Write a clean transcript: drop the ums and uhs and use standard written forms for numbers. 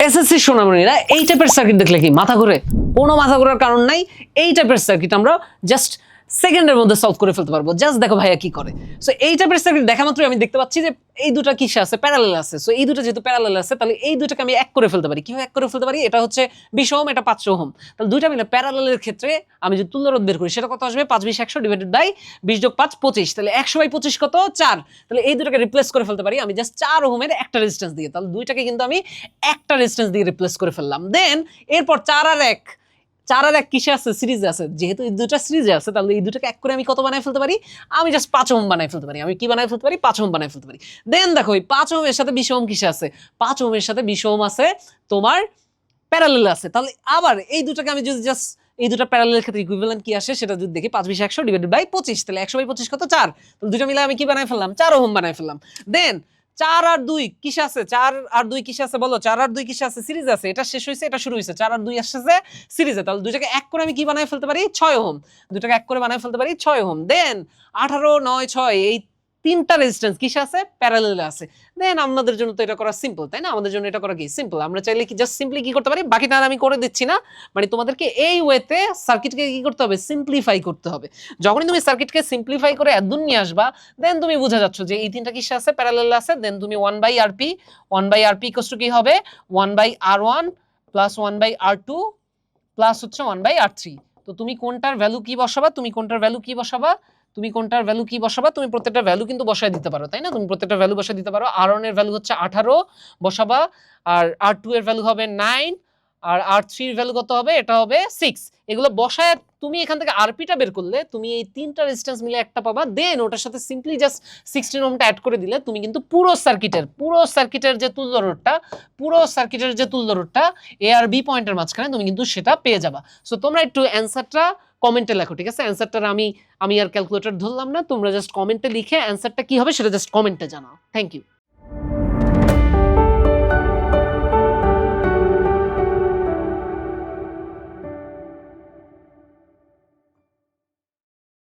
SSC সোনামণিরা এই টাইপের সার্কিট দেখলে কি মাথা ঘুরে? কোনো মাথা ঘোরার কারণ নাই। এই টাইপের সার্কিট আমরা জাস্ট সেকেন্ডের মধ্যে সলভ করে ফেলতে পারবো। জাস্ট দেখো ভাইয়া কি করে। সো এই টাইপের সার্কিট দেখা মাত্রই আমি দেখতে পাচ্ছি যে এই দুটো কিসে আছে, প্যারালাল আছে। সো এই দুটো যেহেতু প্যারালাল আছে তাহলে এই দুটোকে আমি এক করে ফেলতে পারি। কিভাবে এক করে ফেলতে পারি? এটা হচ্ছে 20 ওহম, এটা 500 ওহম। তাহলে দুইটা মিলে প্যারালালের ক্ষেত্রে আমি যদি তুল্য রোধ বের করি সেটা কত আসবে? 5 20 100 ডিভাইডেড বাই 20 যোগ 5 25। তাহলে 100 বাই 25 কত? 4। তাহলে এই দুটোকে রিপ্লেস করে ফেলতে পারি আমি জাস্ট 4 ওহমের একটা রেজিস্ট্যান্স দিয়ে। তাহলে দুইটাকে কিন্তু আমি একটা রেজিস্ট্যান্স দিয়ে রিপ্লেস করে ফেললাম। দেন এরপর 4 আর 1 কিসে আছে? সিরিজে আছে। যেহেতু এই দুটো সিরিজে আছে তাহলে এই দুটোকে এক করে আমি কত বানাই ফেলতে পারি? আমি জাস্ট 5 ওহম বানাই ফেলতে পারি। আমি কি বানাই ফেলতে পারি? 5 ওহম বানাই ফেলতে পারি। দেন দেখো এই 5 ওহমের সাথে 20 ওহম কিসে আছে? 5 ওহমের সাথে 20 ওহম আছে তোমার প্যারালাল আছে। তাহলে আবার এই দুটোকে আমি যদি জাস্ট এই দুটো প্যারালালের ক্ষেত্রে ইকুইভ্যালেন্ট কি আসে সেটা যদি দেখি 5 20 100 ডিভাইডেড বাই 25। তাহলে 100 বাই 25 কত? 4। তাহলে দুটো মিলে আমি কি বানাই ফেললাম? 4 ওহম বানাই ফেললাম। দেন 4 আর 2 কিসে আছে? 4 আর 2 কিসে আছে বলো? 4 আর 2 কিসে আছে? সিরিজে আছে। এটা শেষ হইছে, এটা শুরু হইছে। 4 আর 2 আসছে সিরিজে। তাহলে দুইটাকে এক করে আমি কি বানাই ফেলতে পারি? 6 ওহম। দুইটাকে এক করে বানাই ফেলতে পারি 6 ওহম। দেন 18 9 6 এই তিনটা রেজিস্ট্যান্স কিসে আছে? প্যারালালে আছে। দেন আমাদের জন্য তো এটা করা সিম্পল, তাই না? আমাদের জন্য এটা করা কি সিম্পল। আমরা চাইলে কি জাস্ট সিম্পলি কি করতে পারি? বাকিটা আর আমি করে দিচ্ছি না। মানে তোমাদেরকে এই ওয়েতে সার্কিটকে কি করতে হবে? সিম্পলিফাই করতে হবে। যখনই তুমি সার্কিটকে সিম্পলিফাই করে এতদূর নিয়ে আসবা দেন তুমি বুঝে যাচ্ছ যে এই তিনটা কিসে আছে? প্যারালালে আছে। দেন তুমি 1/RP 1/RP কি হবে? 1/R1 প্লাস 1/R2 প্লাস হচ্ছে 1/R3। তো তুমি কোনটার ভ্যালু কি বসাবা? তুমি কোনটার ভ্যালু কি বসাবা? তুমি প্রত্যেকটা ভ্যালু কিন্তু বসায় দিতে পারো, তাই না? তুমি প্রত্যেকটা ভ্যালু বসায় দিতে পারো। R1 এর ভ্যালু হচ্ছে 18 বসাবা, আর R2 এর ভ্যালু হবে 9, আর R3 এর ভ্যালু কত হবে? এটা হবে 6। এগুলো বসায় তুমি এখান থেকে আরপিটা বের করলে তুমি এই তিনটা রেজিস্ট্যান্স মিলে একটা পাবা। দেন ওটার সাথে সিম্পলি জাস্ট 16 ওহমটা অ্যাড করে দিলে তুমি কিন্তু পুরো সার্কিটের যে তুল্য রোধটা এ আর বি পয়েন্টের মাঝখানে তুমি কিন্তু সেটা পেয়ে যাবা। সো তোমরা একটু অ্যানসারটা কমেন্টে লেখো, ঠিক আছে? অ্যানসারটা আমি আর ক্যালকুলেটর ধরলাম না, তোমরা জাস্ট কমেন্টে লিখে অ্যানসারটা কি হবে সেটা জাস্ট কমেন্টে জানাও। Thank you.